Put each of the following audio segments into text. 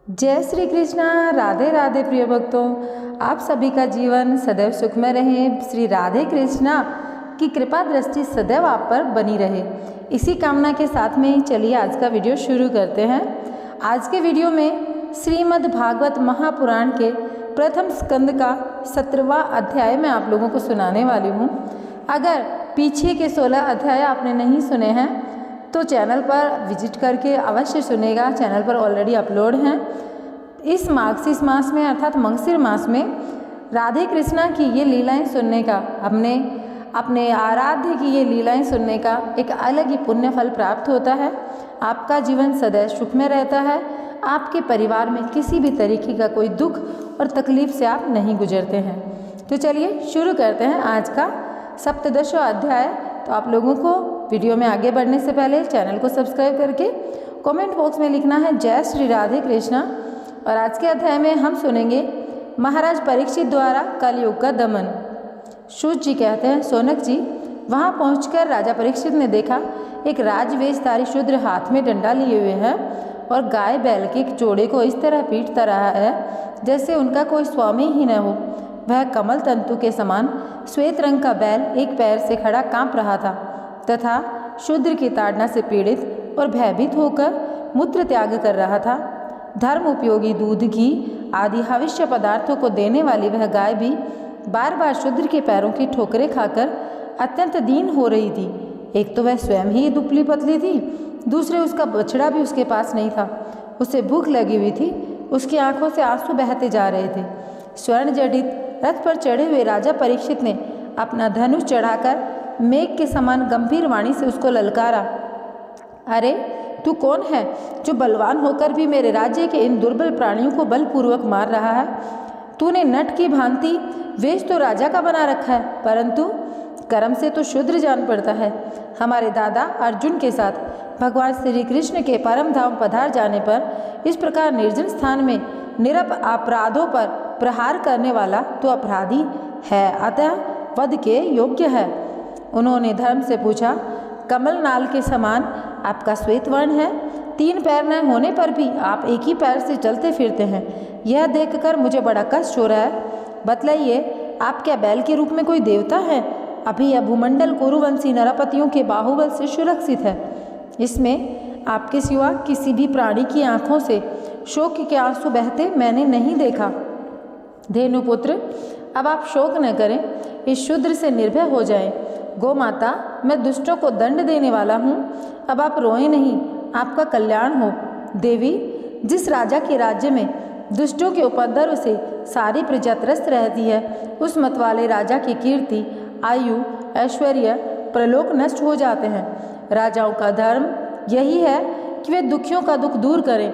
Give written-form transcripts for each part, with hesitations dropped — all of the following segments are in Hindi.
जय श्री कृष्णा। राधे राधे प्रिय भक्तों, आप सभी का जीवन सदैव सुखमय रहे। श्री राधे कृष्णा की कृपा दृष्टि सदैव आप पर बनी रहे, इसी कामना के साथ में चलिए आज का वीडियो शुरू करते हैं। आज के वीडियो में श्रीमद् भागवत महापुराण के प्रथम स्कंद का 17वां अध्याय मैं आप लोगों को सुनाने वाली हूँ। अगर पीछे के 16 अध्याय आपने नहीं सुने हैं तो चैनल पर विजिट करके अवश्य सुनेगा। चैनल पर ऑलरेडी अपलोड हैं। इस मार्गशीर्ष मास में अर्थात मंगशीर मास में राधे कृष्णा की ये लीलाएं सुनने का, अपने आराध्य की ये लीलाएं सुनने का एक अलग ही पुण्य फल प्राप्त होता है। आपका जीवन सदैव सुख में रहता है। आपके परिवार में किसी भी तरीके का कोई दुख और तकलीफ से आप नहीं गुजरते हैं। तो चलिए शुरू करते हैं आज का 17वां अध्याय। तो आप लोगों को वीडियो में आगे बढ़ने से पहले चैनल को सब्सक्राइब करके कमेंट बॉक्स में लिखना है जय श्री राधे कृष्णा। और आज के अध्याय में हम सुनेंगे महाराज परीक्षित द्वारा कलयुग का दमन। सूत जी कहते हैं, सोनक जी, वहाँ पहुंचकर राजा परीक्षित ने देखा एक राजवेशधारी शूद्र हाथ में डंडा लिए हुए है और गाय बैल के एक जोड़े को इस तरह पीटता रहा है जैसे उनका कोई स्वामी ही न हो। वह कमल तंतु के समान श्वेत रंग का बैल एक पैर से खड़ा कांप रहा था तथा शूद्र की ताड़ना से पीड़ित और भयभीत होकर मूत्र त्याग कर रहा था। धर्म उपयोगी दूध, घी आदि हविष्य पदार्थों को देने वाली वह गाय भी बार बार शूद्र के पैरों की ठोकरें खाकर अत्यंत दीन हो रही थी। एक तो वह स्वयं ही दुबली पतली थी, दूसरे उसका बछड़ा भी उसके पास नहीं था। उसे भूख लगी हुई थी, उसकी आंखों से आंसू बहते जा रहे थे। स्वर्ण जडित रथ पर चढ़े हुए राजा परीक्षित ने अपना धनुष चढ़ाकर मेघ के समान गंभीर वाणी से उसको ललकारा, अरे तू कौन है जो बलवान होकर भी मेरे राज्य के इन दुर्बल प्राणियों को बलपूर्वक मार रहा है? तूने नट की भांति वेश तो राजा का बना रखा है, परंतु कर्म से तो शूद्र जान पड़ता है। हमारे दादा अर्जुन के साथ भगवान श्री कृष्ण के परम धाम पधार जाने पर इस प्रकार निर्जन स्थान में निरप अपराधों पर प्रहार करने वाला तो अपराधी है, अतः वध के योग्य है। उन्होंने धर्म से पूछा, कमल नाल के समान आपका श्वेत वर्ण है, 3 पैर न होने पर भी आप एक ही पैर से चलते फिरते हैं। यह देखकर मुझे बड़ा कष्ट हो रहा है। बतलाइए, आप क्या बैल के रूप में कोई देवता है? अभी यह भूमंडल कुरुवंशी नरपतियों के बाहुबल से सुरक्षित है। इसमें आपके सिवा किसी भी प्राणी की आंखों से शोक के आंसू बहते मैंने नहीं देखा। धेनुपुत्र, अब आप शोक न करें, इस शूद्र से निर्भय हो जाएं। गौ माता, मैं दुष्टों को दंड देने वाला हूँ, अब आप रोएं नहीं, आपका कल्याण हो। देवी, जिस राजा के राज्य में दुष्टों के उपद्रव से सारी प्रजा त्रस्त रहती है, उस मत वाले राजा की कीर्ति, आयु, ऐश्वर्य, प्रलोक नष्ट हो जाते हैं। राजाओं का धर्म यही है कि वे दुखियों का दुख दूर करें।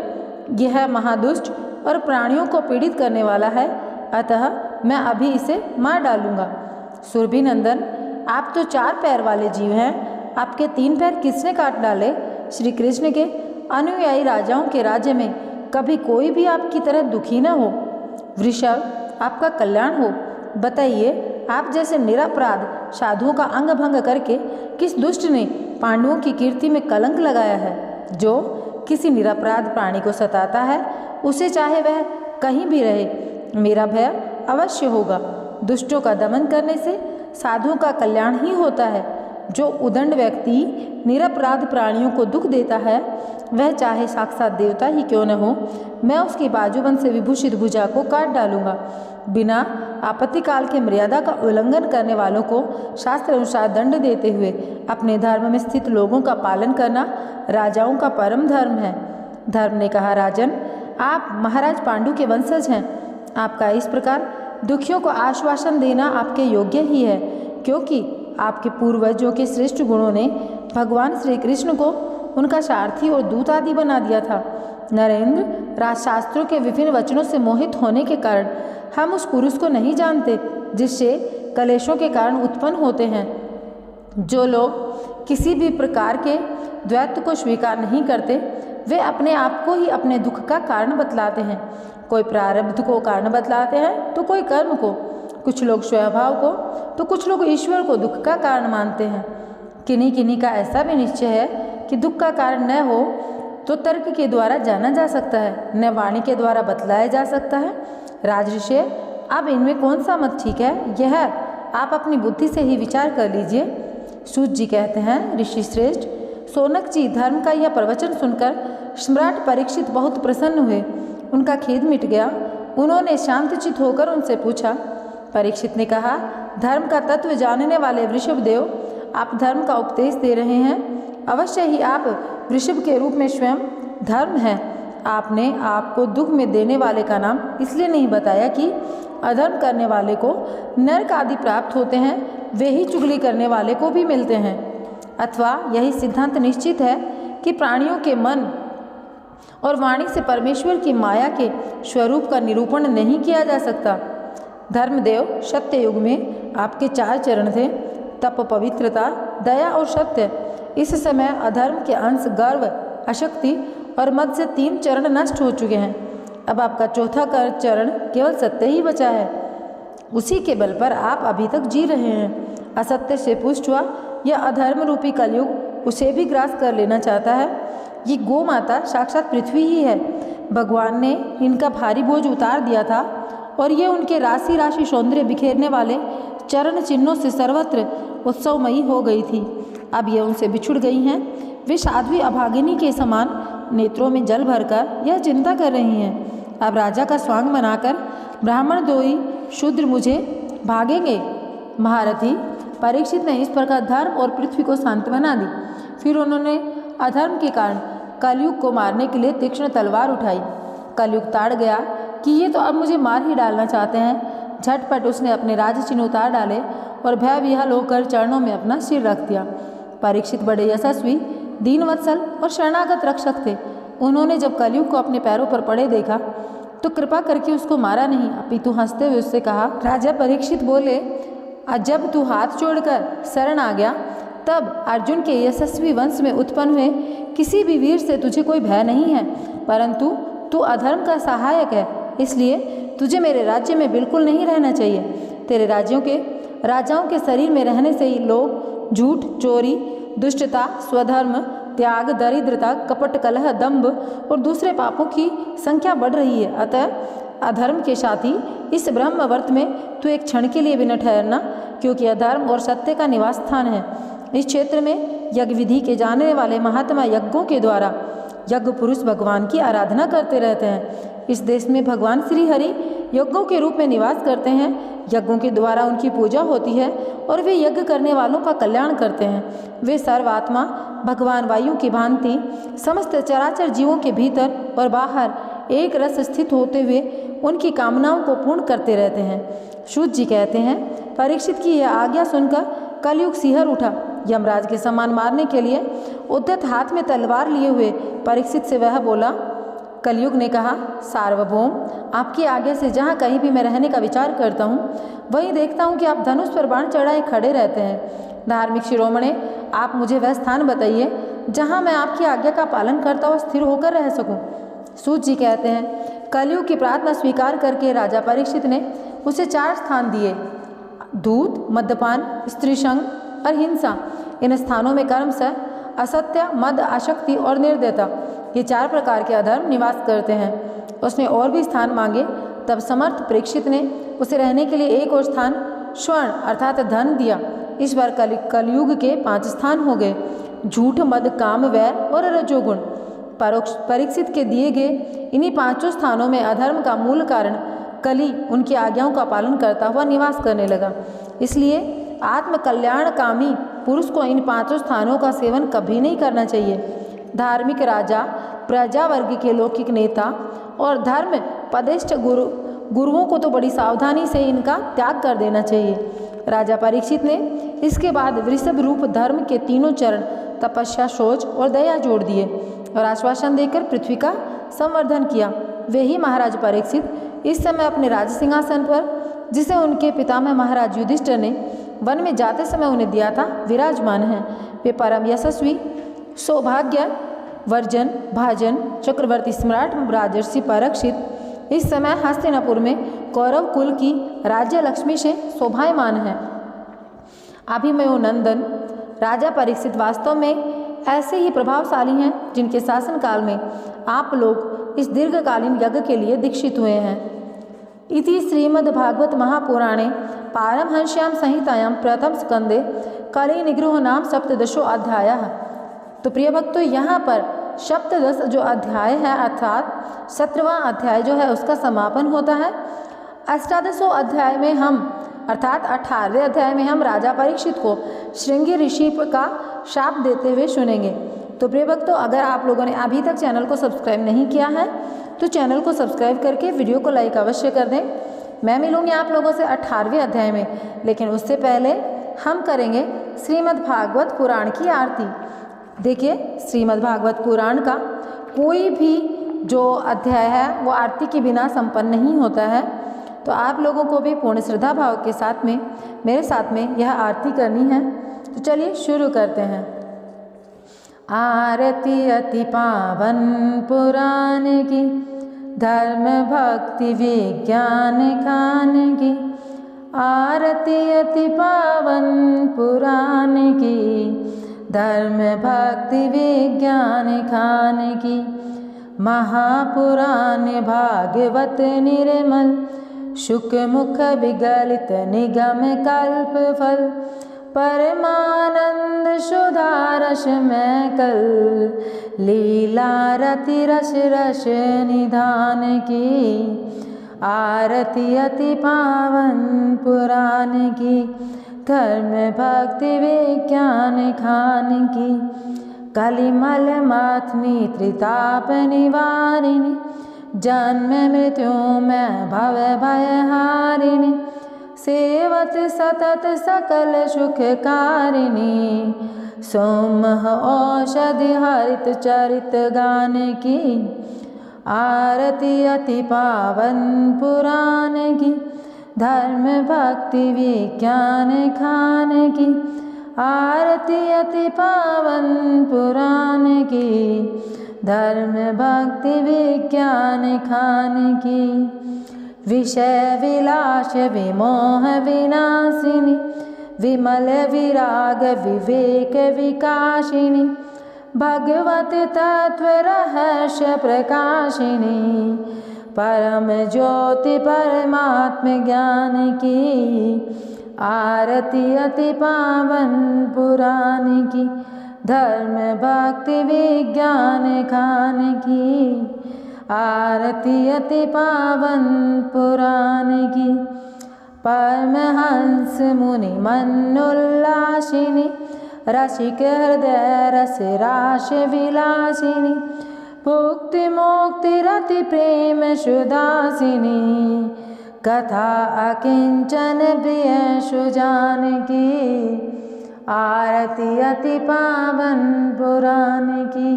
यह महादुष्ट और प्राणियों को पीड़ित करने वाला है, अतः मैं अभी इसे मार डालूंगा। सुरभि नंदन, आप तो 4 पैर वाले जीव हैं, आपके 3 पैर किसने काट डाले? श्री कृष्ण के अनुयायी राजाओं के राज्य में कभी कोई भी आपकी तरह दुखी न हो। वृषभ, आपका कल्याण हो। बताइए, आप जैसे निरपराध साधुओं का अंग भंग करके किस दुष्ट ने पांडवों की कीर्ति में कलंक लगाया है? जो किसी निरपराध प्राणी को सताता है, उसे चाहे वह कहीं भी रहे, मेरा भय अवश्य होगा। दुष्टों का दमन करने से साधुओं का कल्याण ही होता है। जो उदंड व्यक्ति निरपराध प्राणियों को दुख देता है, वह चाहे साक्षात देवता ही क्यों न हो, मैं उसकी बाजूबंद से विभूषित भुजा को काट डालूंगा। बिना आपत्ति काल के मर्यादा का उल्लंघन करने वालों को शास्त्र अनुसार दंड देते हुए अपने धर्म में स्थित लोगों का पालन करना राजाओं का परम धर्म है। धर्म ने कहा, राजन, आप महाराज पांडु के वंशज हैं, आपका इस प्रकार दुखियों को आश्वासन देना आपके योग्य ही है, क्योंकि आपके पूर्वजों के श्रेष्ठ गुणों ने भगवान श्री कृष्ण को उनका सारथी और दूत आदि बना दिया था। नरेंद्र, राजशास्त्रों के विभिन्न वचनों से मोहित होने के कारण हम उस पुरुष को नहीं जानते जिससे कलेशों के कारण उत्पन्न होते हैं। जो लोग किसी भी प्रकार के द्वैत को स्वीकार नहीं करते, वे अपने आप को ही अपने दुख का कारण बतलाते हैं। कोई प्रारब्ध को कारण बतलाते हैं तो कोई कर्म को, कुछ लोग स्वभाव को तो कुछ लोग ईश्वर को दुख का कारण मानते हैं। किन्हीं किन्हीं का ऐसा भी निश्चय है कि दुख का कारण न हो तो तर्क के द्वारा जाना जा सकता है, न वाणी के द्वारा बतलाया जा सकता है। राजऋषि, अब इनमें कौन सा मत ठीक है, यह आप अपनी बुद्धि से ही विचार कर लीजिए। सूत जी कहते हैं, ऋषि श्रेष्ठ, शौनक जी धर्म का यह प्रवचन सुनकर सम्राट परीक्षित बहुत प्रसन्न हुए। उनका खेद मिट गया। उन्होंने शांतचित होकर उनसे पूछा। परीक्षित ने कहा, धर्म का तत्व जानने वाले वृषभदेव, आप धर्म का उपदेश दे रहे हैं। अवश्य ही आप वृषभ के रूप में स्वयं धर्म हैं। आपने आपको दुख में देने वाले का नाम इसलिए नहीं बताया कि अधर्म करने वाले को नरक आदि प्राप्त होते हैं, वे ही चुगली करने वाले को भी मिलते हैं। अथवा यही सिद्धांत निश्चित है कि प्राणियों के मन और वाणी से परमेश्वर की माया के स्वरूप का निरूपण नहीं किया जा सकता। धर्मदेव, सत्य युग में आपके 4 चरण थे, तप, पवित्रता, दया और सत्य। इस समय अधर्म के अंश गर्व, अशक्ति और मद से 3 चरण नष्ट हो चुके हैं। अब आपका चौथा चरण केवल सत्य ही बचा है। उसी के बल पर आप अभी तक जी रहे हैं। असत्य से पुष्ट हुआ यह अधर्म रूपी कलयुग उसे भी ग्रास कर लेना चाहता है। ये गौ माता साक्षात पृथ्वी ही है। भगवान ने इनका भारी बोझ उतार दिया था और ये उनके राशि राशि सौंदर्य बिखेरने वाले चरण चिन्हों से सर्वत्र उत्सवमयी हो गई थी। अब ये उनसे बिछुड़ गई हैं। वे साध्वी अभागिनी के समान नेत्रों में जल भरकर यह चिंता कर रही हैं। अब राजा का स्वांग बनाकर ब्राह्मण दोई शूद्र मुझे भागेंगे। महारथी, परीक्षित ने इस प्रकार धर्म और पृथ्वी को सांत्वना दी। फिर उन्होंने अधर्म के कारण कलयुग को मारने के लिए तीक्ष्ण तलवार उठाई। कलयुग ताड़ गया कि ये तो अब मुझे मार ही डालना चाहते हैं। झटपट उसने अपने राज चिन्ह उतार डाले और भय विह्वल होकर चरणों में अपना सिर रख दिया। परीक्षित बड़े यशस्वी, दीनवत्सल और शरणागत रक्षक थे। उन्होंने जब कलयुग को अपने पैरों पर पड़े देखा तो कृपा करके उसको मारा नहीं, अपितु हंसते हुए उससे कहा। राजा परीक्षित बोले, जब तू हाथ जोड़कर शरण आ गया तब अर्जुन के यशस्वी वंश में उत्पन्न हुए किसी भी वीर से तुझे कोई भय नहीं है, परंतु तू अधर्म का सहायक है, इसलिए तुझे मेरे राज्य में बिल्कुल नहीं रहना चाहिए। तेरे राजाओं के शरीर में रहने से ही लोग झूठ, चोरी, दुष्टता, स्वधर्म, त्याग, दरिद्रता, कपट, कलह, दंभ और दूसरे पापों की संख्या बढ़ रही है। अतः अधर्म के साथी इस ब्रह्मवर्त में तू एक क्षण के लिए भी न ठहरना, क्योंकि अधर्म और सत्य का निवास स्थान है। इस क्षेत्र में यज्ञ विधि के जानने वाले महात्मा यज्ञों के द्वारा यज्ञ पुरुष भगवान की आराधना करते रहते हैं। इस देश में भगवान श्री हरि यज्ञों के रूप में निवास करते हैं। यज्ञों के द्वारा उनकी पूजा होती है और वे यज्ञ करने वालों का कल्याण करते हैं। वे सर्वात्मा भगवान वायु की भांति समस्त चराचर जीवों के भीतर और बाहर एक रस स्थित होते हुए उनकी कामनाओं को पूर्ण करते रहते हैं। सूत जी कहते हैं, परीक्षित की यह आज्ञा सुनकर कलयुग सिहर उठा। यमराज के समान मारने के लिए उद्धत हाथ में तलवार लिए हुए परीक्षित से वह बोला। कलयुग ने कहा, सार्वभौम, आपकी आज्ञा से जहाँ कहीं भी मैं रहने का विचार करता हूँ वहीं देखता हूँ कि आप धनुष पर बाण चढ़ाए खड़े रहते हैं। धार्मिक शिरोमणे, आप मुझे वह स्थान बताइए जहाँ मैं आपकी आज्ञा का पालन करता हुआ स्थिर होकर रह सकूँ। सूत जी कहते हैं, कलयुग की प्रार्थना स्वीकार करके राजा परीक्षित ने उसे 4 स्थान दिए। दूध, मद्यपान, स्त्री संग और हिंसा। इन स्थानों में कर्म से असत्य, मद, आसक्ति और निर्दयता, ये 4 प्रकार के अधर्म निवास करते हैं। उसने और भी स्थान मांगे। तब समर्थ परीक्षित ने उसे रहने के लिए एक और स्थान स्वर्ण अर्थात धन दिया। इस बार कलयुग के 5 स्थान हो गए। झूठ, मद, काम, वैर और रजोगुण। परीक्षित के दिए गए इन्हीं 5 स्थानों में अधर्म का मूल कारण कली उनकी आज्ञाओं का पालन करता हुआ निवास करने लगा। इसलिए आत्म कल्याणकामी पुरुष को इन 5 स्थानों का सेवन कभी नहीं करना चाहिए। धार्मिक राजा, प्रजा वर्ग के लौकिक नेता और धर्म पदिष्ठ गुरुओं को तो बड़ी सावधानी से इनका त्याग कर देना चाहिए। राजा परीक्षित ने इसके बाद वृषभ रूप धर्म के 3 चरण तपस्या, शौच और दया जोड़ दिए और आश्वासन देकर पृथ्वी का संवर्धन किया। वे ही महाराज परीक्षित इस समय अपने राज सिंहासन पर, जिसे उनके पितामह महाराज युधिष्ठिर ने वन में जाते समय उन्हें दिया था, विराजमान हैं। वे परम यशस्वी, सौभाग्य वर्जन भाजन चक्रवर्ती सम्राट राजर्षि परीक्षित इस समय हस्तिनापुर में कौरव कुल की राज्य लक्ष्मी से शोभायमान है। अभिमन्यु नंदन राजा परीक्षित वास्तव में ऐसे ही प्रभावशाली हैं जिनके शासनकाल में आप लोग इस दीर्घकालीन यज्ञ के लिए दीक्षित हुए हैं। इति श्रीमद्भागवत महापुराणे पारमहंस्यां संहितायां प्रथम स्कंदे कली निग्रह नाम सप्तदशो अध्याय। तो प्रिय भक्तों, यहाँ पर सप्तदश जो अध्याय है अर्थात 17वां अध्याय जो है उसका समापन होता है। अष्टादशों अध्याय में हम अर्थात 18वें अध्याय में हम राजा परीक्षित को श्रृंगी ऋषि का शाप देते हुए सुनेंगे। तो प्रिय भक्तों, अगर आप लोगों ने अभी तक चैनल को सब्सक्राइब नहीं किया है तो चैनल को सब्सक्राइब करके वीडियो को लाइक अवश्य कर दें। मैं मिलूंगी आप लोगों से 18वें अध्याय में, लेकिन उससे पहले हम करेंगे श्रीमद्भागवत पुराण की आरती। देखिए, श्रीमद्भागवत पुराण का कोई भी जो अध्याय है वो आरती के बिना संपन्न नहीं होता है। तो आप लोगों को भी पूर्ण श्रद्धा भाव के साथ में मेरे साथ में यह आरती करनी है। तो चलिए शुरू करते हैं। आरती अति पावन पुराण की, धर्म भक्ति विज्ञान खान की। आरती अति पावन पुराण की, धर्म भक्ति विज्ञान खान की। महापुराण भागवत निर्मल, शुक मुख विगलित निगम कल्प फल। परमानंद सुधा रस में कल, लीला रति रस रस निधान की। आरती अति पावन पुराण की, धर्म भक्ति विज्ञान खान की। कलिमल माथनी त्रिताप निवारिणी, जन्म मृत्यु में भव भय हारिणी। सेवत सतत सकल सुखकारिणी, सोमह औषधि हरित चरित गान की। आरती अति पावन पुराण की, धर्म भक्ति विज्ञान खान की। आरती अति पावन पुराण की, धर्म भक्ति विज्ञान खान की। विषय विलास विमोह विनाशिनी, विमल विराग विवेक विकासिनी। भगवत तत्व रहस्य प्रकाशिनी, परम ज्योति परमात्म ज्ञान की। आरती अति पावन पुराण की, धर्म भक्ति विज्ञान खान की। आरती अति पावन पुराण की। परमहंस मुनि मनोल्लासिनी, रसिक हृदय रस राश विलासिनी। भुक्ति मुक्ति रति प्रेम सुदासिनी, कथा अकिंचन प्रिय सुजान की। आरती अति पावन पुराण की,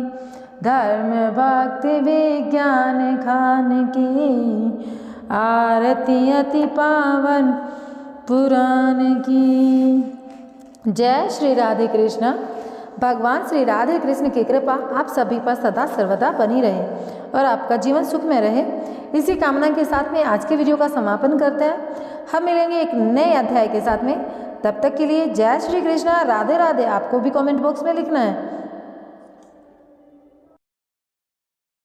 धर्म भक्ति विज्ञान खान की। आरती अति पावन पुराण की। जय श्री राधे कृष्ण। भगवान श्री राधे कृष्ण की कृपा आप सभी पर सदा सर्वदा बनी रहे और आपका जीवन सुख में रहे। इसी कामना के साथ में आज के वीडियो का समापन करते हैं। हम मिलेंगे एक नए अध्याय के साथ में। तब तक के लिए जय श्री कृष्ण, राधे राधे। आपको भी कमेंट बॉक्स में लिखना है।